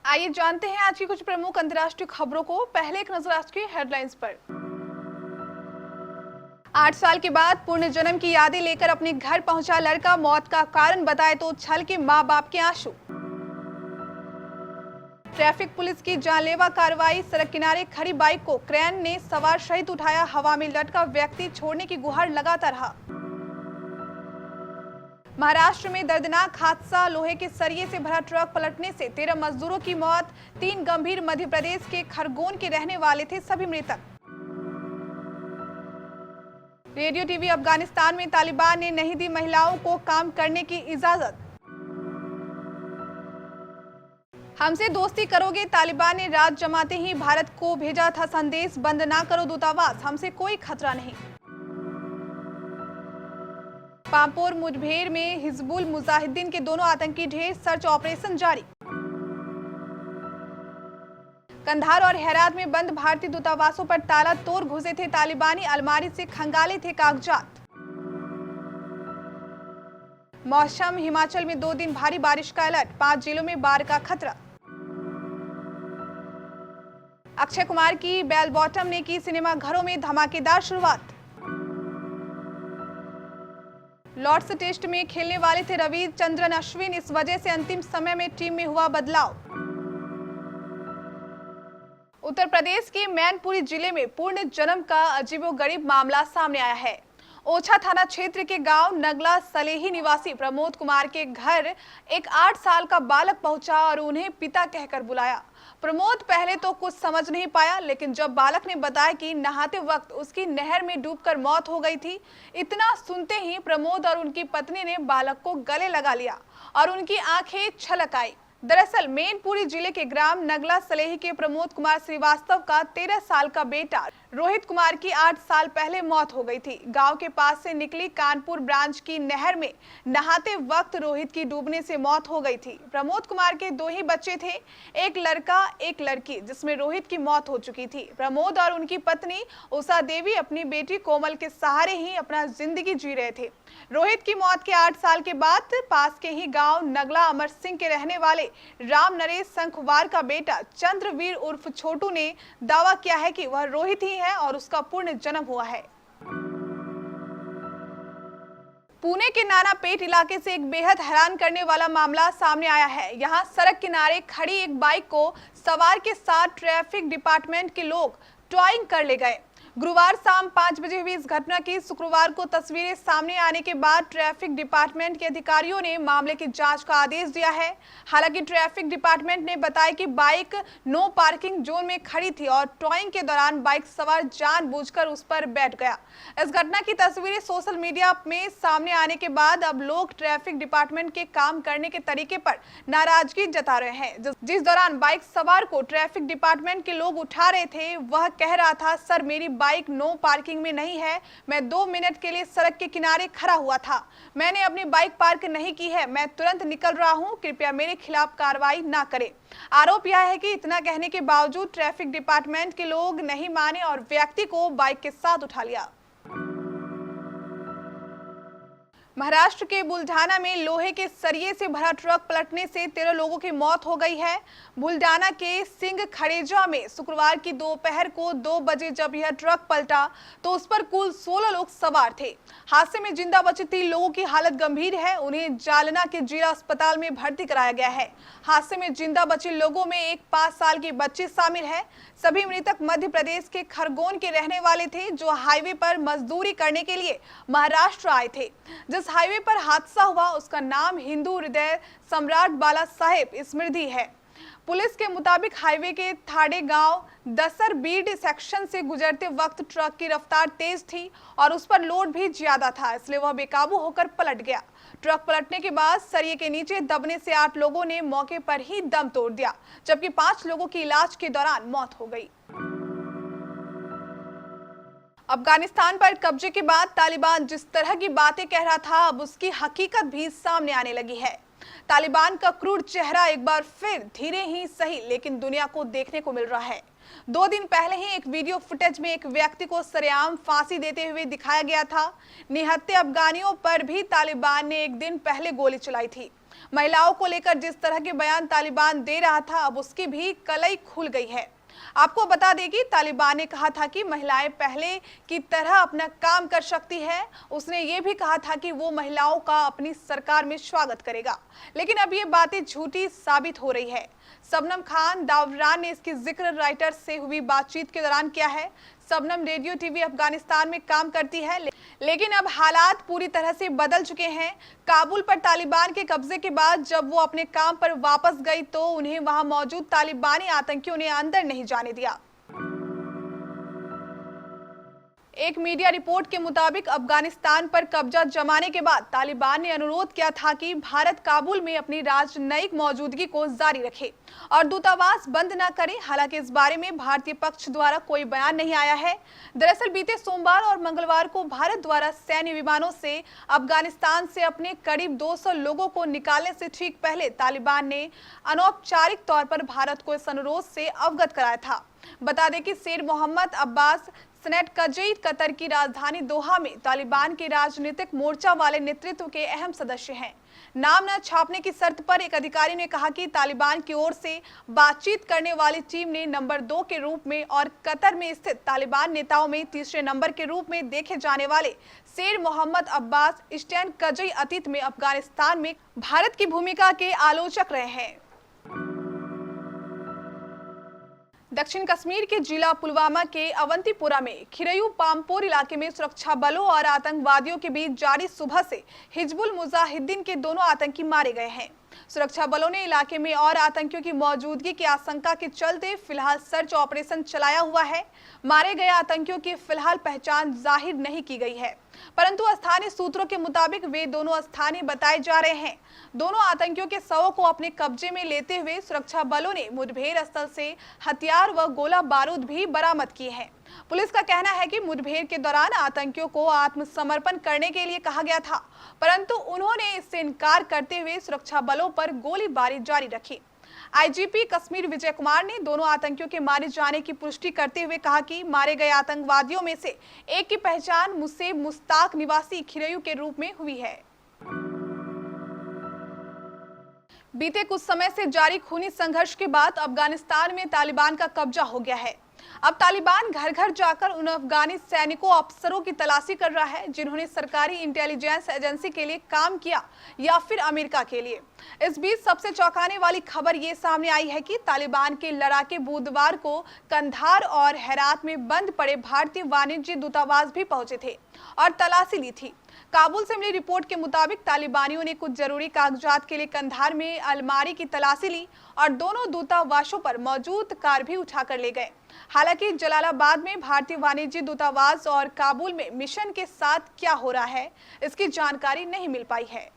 आइए जानते हैं आज की कुछ प्रमुख अंतर्राष्ट्रीय खबरों को। पहले एक नजर आज की हेडलाइंस पर। 8 साल के बाद पूर्ण जन्म की यादें लेकर अपने घर पहुंचा लड़का, मौत का कारण बताए तो छल के मां बाप के आंसू। ट्रैफिक पुलिस की जानलेवा कार्रवाई, सड़क किनारे खड़ी बाइक को क्रेन ने सवार सहित उठाया, हवा में लटका व्यक्ति छोड़ने की गुहार लगाता रहा। महाराष्ट्र में दर्दनाक हादसा, लोहे के सरिये से भरा ट्रक पलटने से 13 मजदूरों की मौत, 3 गंभीर। मध्य प्रदेश के खरगोन के रहने वाले थे सभी मृतक। रेडियो टीवी अफगानिस्तान में तालिबान ने नहीं दी महिलाओं को काम करने की इजाजत। हमसे दोस्ती करोगे, तालिबान ने रात जमाते ही भारत को भेजा था संदेश, बंद ना करो दूतावास, हमसे कोई खतरा नहीं। पांपोर मुठभेड़ में हिजबुल मुजाहिदीन के दोनों आतंकी ढेर, सर्च ऑपरेशन जारी। कंधार और हेरात में बंद भारतीय दूतावासों पर ताला तोड़ घुसे थे तालिबानी, अलमारी से खंगाले थे कागजात। मौसम, हिमाचल में 2 दिन भारी बारिश का अलर्ट, 5 जिलों में बाढ़ का खतरा। अक्षय कुमार की बेल बॉटम ने की सिनेमा घरों में धमाकेदार शुरुआत। लॉर्ड्स टेस्ट में खेलने वाले थे रविचंद्रन अश्विन, इस वजह से अंतिम समय में टीम में हुआ बदलाव। उत्तर प्रदेश के मैनपुरी जिले में पूर्ण जन्म का अजीबोगरीब मामला सामने आया है। ओछा थाना क्षेत्र के गांव नगला सलेही निवासी प्रमोद कुमार के घर एक 8 साल का बालक पहुंचा और उन्हें पिता कहकर बुलाया। प्रमोद पहले तो कुछ समझ नहीं पाया, लेकिन जब बालक ने बताया कि नहाते वक्त उसकी नहर में डूबकर मौत हो गई थी, इतना सुनते ही प्रमोद और उनकी पत्नी ने बालक को गले लगा लिया और उनकी आंखें छलक आई। दरअसल मैनपुरी जिले के ग्राम नगला सलेही के प्रमोद कुमार श्रीवास्तव का 13 साल का बेटा रोहित कुमार की 8 साल पहले मौत हो गई थी। गांव के पास से निकली कानपुर ब्रांच की नहर में नहाते वक्त रोहित की डूबने से मौत हो गई थी। प्रमोद कुमार के 2 ही बच्चे थे, एक लड़का एक लड़की, जिसमें रोहित की मौत हो चुकी थी। प्रमोद और उनकी पत्नी उषा देवी अपनी बेटी कोमल के सहारे ही अपना जिंदगी जी रहे थे। रोहित की मौत के 8 साल के बाद पास के ही गांव नगला अमर सिंह के रहने वाले राम नरेश संखवार का बेटा चंद्रवीर उर्फ छोटू ने दावा किया है कि वह रोहित ही है और उसका पूर्ण जन्म हुआ है। पुणे के नानापेट इलाके से एक बेहद हैरान करने वाला मामला सामने आया है। यहां सड़क किनारे खड़ी एक बाइक को सवार के साथ ट्रैफिक डिपार्टमेंट के लोग टॉइंग कर ले गए। गुरुवार शाम 5 बजे हुई इस घटना की शुक्रवार को तस्वीरें सामने आने के बाद ट्रैफिक डिपार्टमेंट के अधिकारियों ने मामले की जांच का आदेश दिया है। हालांकि ट्रैफिक डिपार्टमेंट ने बताया कि बाइक नो पार्किंग जोन में खड़ी थी और टॉइंग के दौरान बाइक सवार जानबूझकर उस पर बैठ गया। इस घटना की तस्वीरें सोशल मीडिया में सामने आने के बाद अब लोग ट्रैफिक डिपार्टमेंट के काम करने के तरीके पर नाराजगी जता रहे हैं। जिस दौरान बाइक सवार को ट्रैफिक डिपार्टमेंट के लोग उठा रहे थे, वह कह रहा था, सर मेरी बाइक नो पार्किंग में नहीं है, मैं 2 मिनट के लिए सड़क के किनारे खड़ा हुआ था, मैंने अपनी बाइक पार्क नहीं की है, मैं तुरंत निकल रहा हूं, कृपया मेरे खिलाफ कार्रवाई ना करें। आरोप यह है कि इतना कहने के बावजूद ट्रैफिक डिपार्टमेंट के लोग नहीं माने और व्यक्ति को बाइक के साथ उठा लिया। महाराष्ट्र के बुल्ढाना में लोहे के सरिये से भरा ट्रक पलटने से 13 लोगों की मौत हो गई है। बुल्ढाना के सिंह खड़ेजा में शुक्रवार की दोपहर को 2 बजे जब यह ट्रक पलटा तो उस पर कुल 16 लोग सवार थे। हादसे में जिंदा बचे 3 लोगों की हालत गंभीर है, उन्हें जालना के जिला अस्पताल में भर्ती कराया गया है। हादसे में जिंदा बचे लोगों में एक 5 साल की बच्ची शामिल है। सभी मृतक मध्य प्रदेश के खरगोन के रहने वाले थे, जो हाईवे पर मजदूरी करने के लिए महाराष्ट्र आए थे। जिस हाईवे पर हादसा हुआ उसका नाम हिंदू हृदय सम्राट बाला साहेब स्मृति है। पुलिस के मुताबिक हाईवे के थाड़े गांव दसर बीड सेक्शन से गुजरते वक्त ट्रक की रफ्तार तेज थी और उस पर लोड भी ज्यादा था, इसलिए वह बेकाबू होकर पलट गया। ट्रक पलटने के बाद सरिये के नीचे दबने से 8 लोगों ने मौके पर ही दम तोड़ दिया, जबकि 5 लोगों की इलाज के दौरान मौत हो गई। अफगानिस्तान पर कब्जे के बाद तालिबान जिस तरह की बातें कह रहा था, अब उसकी हकीकत भी सामने आने लगी है। तालिबान का क्रूर चेहरा एक बार फिर धीरे ही सही लेकिन दुनिया को देखने को मिल रहा है। 2 दिन पहले ही एक वीडियो फुटेज में एक व्यक्ति को सरेआम फांसी देते हुए दिखाया गया था। निहत्थे अफगानियों पर भी तालिबान ने एक दिन पहले गोली चलाई थी। महिलाओं को लेकर जिस तरह के बयान तालिबान दे रहा था, अब उसकी भी कलई खुल गई है। आपको बता दें कि तालिबान ने कहा था कि महिलाएं पहले की तरह अपना काम कर सकती है। उसने ये भी कहा था कि वो महिलाओं का अपनी सरकार में स्वागत करेगा, लेकिन अब ये बातें झूठी साबित हो रही है। शबनम खान दावरान ने इसकी जिक्र राइटर्स से हुई बातचीत के दौरान किया है। शबनम रेडियो टीवी अफगानिस्तान में काम करती है, लेकिन अब हालात पूरी तरह से बदल चुके हैं। काबुल पर तालिबान के कब्जे के बाद जब वो अपने काम पर वापस गई तो उन्हें वहां मौजूद तालिबानी आतंकियों ने अंदर नहीं जाने दिया। एक मीडिया रिपोर्ट के मुताबिक अफगानिस्तान पर कब्जा जमाने के बाद तालिबान ने अनुरोध किया था कि भारत काबुल में अपनी राजनयिक मौजूदगी को जारी रखे और दूतावास बंद न करे। हालांकि इस बारे में भारतीय पक्ष द्वारा कोई बयान नहीं आया है। दरअसल बीते सोमवार और मंगलवार को भारत द्वारा सैन्य विमानों से अफगानिस्तान से अपने करीब 200 लोगों को निकालने से ठीक पहले तालिबान ने अनौपचारिक तौर पर भारत को इस अनुरोध से अवगत कराया था। बता दें कि शेर मोहम्मद अब्बास सनेट कजई कतर की राजधानी दोहा में तालिबान के राजनीतिक मोर्चा वाले नेतृत्व के अहम सदस्य हैं। नाम न छापने की शर्त पर एक अधिकारी ने कहा कि तालिबान की ओर से बातचीत करने वाली टीम ने नंबर 2 के रूप में और कतर में स्थित तालिबान नेताओं में तीसरे नंबर के रूप में देखे जाने वाले शेर मोहम्मद अब्बास स्टैन कजई अतीत में अफगानिस्तान में भारत की भूमिका के आलोचक रहे हैं। दक्षिण कश्मीर के जिला पुलवामा के अवंतीपुरा में खिरयू पामपोर इलाके में सुरक्षा बलों और आतंकवादियों के बीच जारी सुबह से हिजबुल मुजाहिदीन के दोनों आतंकी मारे गए हैं। सुरक्षा बलों ने इलाके में और आतंकियों की मौजूदगी की आशंका के चलते फिलहाल सर्च ऑपरेशन चलाया हुआ है। मारे गए आतंकियों की फिलहाल पहचान जाहिर नहीं की गई है, परंतु स्थानीय सूत्रों के मुताबिक वे दोनों स्थानीय बताए जा रहे हैं। दोनों आतंकियों के शवों को अपने कब्जे में लेते हुए सुरक्षा बलों ने मुठभेड़ स्थल से हथियार व गोला बारूद भी बरामद किए हैं। पुलिस का कहना है कि मुठभेड़ के दौरान आतंकियों को आत्मसमर्पण करने के लिए कहा गया था, परंतु उन्होंने इससे इनकार करते हुए सुरक्षा बलों पर गोलीबारी जारी रखी। आईजीपी कश्मीर विजय कुमार ने दोनों आतंकियों के मारे जाने की पुष्टि करते हुए कहा कि मारे गए आतंकवादियों में से एक की पहचान मुसेब मुश्ताक निवासी खिरयू के रूप में हुई है। बीते कुछ समय से जारी खूनी संघर्ष के बाद अफगानिस्तान में तालिबान का कब्जा हो गया है। अब तालिबान घर घर जाकर उन अफगानी सैनिकों अफसरों की तलाशी कर रहा है जिन्होंने सरकारी इंटेलिजेंस एजेंसी के लिए काम किया या फिर अमेरिका के लिए। इस बीच सबसे चौंकाने वाली खबर ये सामने आई है कि तालिबान के लड़ाके बुधवार को कंधार और हेरात में बंद पड़े भारतीय वाणिज्य दूतावास भी पहुंचे थे और तलाशी ली थी। काबुल से मिली रिपोर्ट के मुताबिक तालिबानियों ने कुछ जरूरी कागजात के लिए कंधार में अलमारी की तलाशी ली और दोनों दूतावासों पर मौजूद कार भी उठाकर ले गए। हालांकि जलालाबाद में भारतीय वाणिज्य दूतावास और काबुल में मिशन के साथ क्या हो रहा है, इसकी जानकारी नहीं मिल पाई है।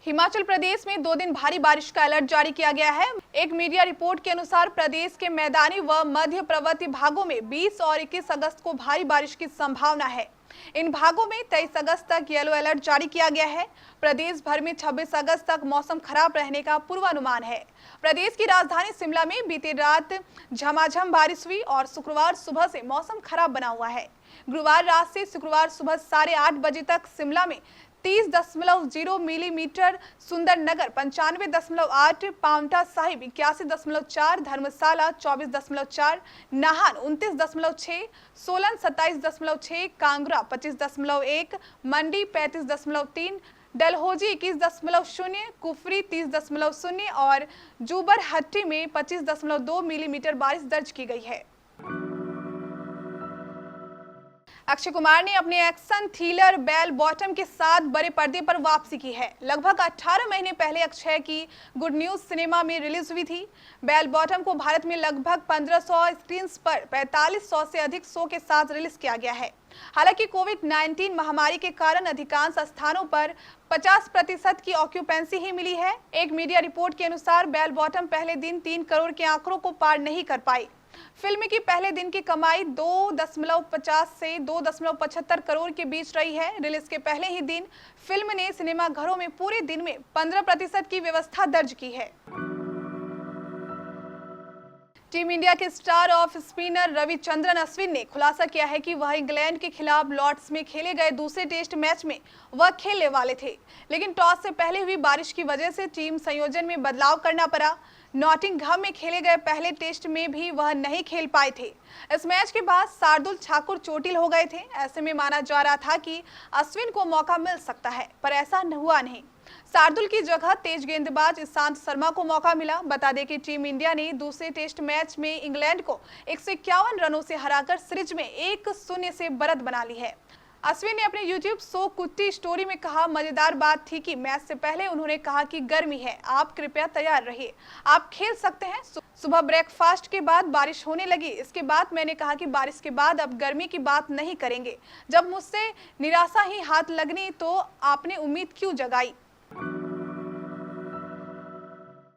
हिमाचल प्रदेश में 2 दिन भारी बारिश का अलर्ट जारी किया गया है। एक मीडिया रिपोर्ट के अनुसार प्रदेश के मैदानी व मध्य पर्वतीय भागों में 20 और 21 अगस्त को भारी बारिश की संभावना है। इन भागों में 23 अगस्त तक येलो अलर्ट जारी किया गया है। प्रदेश भर में 26 अगस्त तक मौसम खराब रहने का पूर्वानुमान है। प्रदेश की राजधानी शिमला में बीती रात झमाझम बारिश हुई और शुक्रवार सुबह से मौसम खराब बना हुआ है। गुरुवार रात से शुक्रवार सुबह 8:30 बजे तक शिमला में 30.0 मिलीमीटर, सुंदरनगर 95.8, पांवटा साहिब 81.4, धर्मशाला 24.4, नाहन 29.6, सोलन 27.6, कांगड़ा 25.1, मंडी 35.3, डलहौजी 21.0, कुफरी 30.0 और जुबरहट्टी में 25.2 मिलीमीटर बारिश दर्ज की गई है। अक्षय कुमार ने अपने एक्शन थ्रिलर बेल बॉटम के साथ बड़े पर्दे पर वापसी की है। लगभग 18 महीने पहले अक्षय की गुड न्यूज सिनेमा में रिलीज हुई थी। बेल बॉटम को भारत में लगभग 1500 स्क्रीन पर 4500 से अधिक शो के साथ रिलीज किया गया है। हालांकि कोविड-19 महामारी के कारण अधिकांश स्थानों पर 50% की ऑक्यूपेंसी ही मिली है। एक मीडिया रिपोर्ट के अनुसार बेल बॉटम पहले दिन 3 करोड़ के आंकड़ों को पार नहीं कर पाई। फिल्म की पहले दिन की कमाई 2.50 से 2.75 करोड़ के बीच रही है। रिलीज के पहले ही दिन फिल्म ने सिनेमाघरों में पूरे दिन में 15% की व्यवस्था दर्ज की है। टीम इंडिया के star off spinner Ravichandran Ashwin ने खुलासा किया है कि वह इंग्लैंड के खिलाफ लॉर्ड्स में खेले गए दूसरे टेस्ट मैच में वह खेलने वाले थे, लेकिन टॉस से पहले हुई बारिश की वजह से टीम संयोजन में बदलाव करना पड़ा। नॉटिंघम में खेले गए पहले टेस्ट में भी वह नहीं खेल पाए थे। इस मैच के बाद शार्दुल ठाकुर चोटिल हो गए थे। ऐसे में माना जा रहा था कि अश्विन को मौका मिल सकता है, पर ऐसा हुआ नहीं। शार्दुल की जगह तेज गेंदबाज ईशांत शर्मा को मौका मिला। बता दें कि टीम इंडिया ने दूसरे टेस्ट मैच में इंग्लैंड को 151 रनों से हराकर सीरीज में 1-0 से बढ़त बना ली है। अश्विन ने अपने YouTube शो कुत्ती स्टोरी में कहा, मजेदार बात थी कि मैच से पहले उन्होंने कहा कि गर्मी है, आप कृपया तैयार रहिए, आप खेल सकते हैं। सुबह ब्रेकफास्ट के बाद बारिश होने लगी। इसके बाद मैंने कहा कि बारिश के बाद अब गर्मी की बात नहीं करेंगे। जब मुझसे निराशा ही हाथ लगनी तो आपने उम्मीद क्यों जगाई।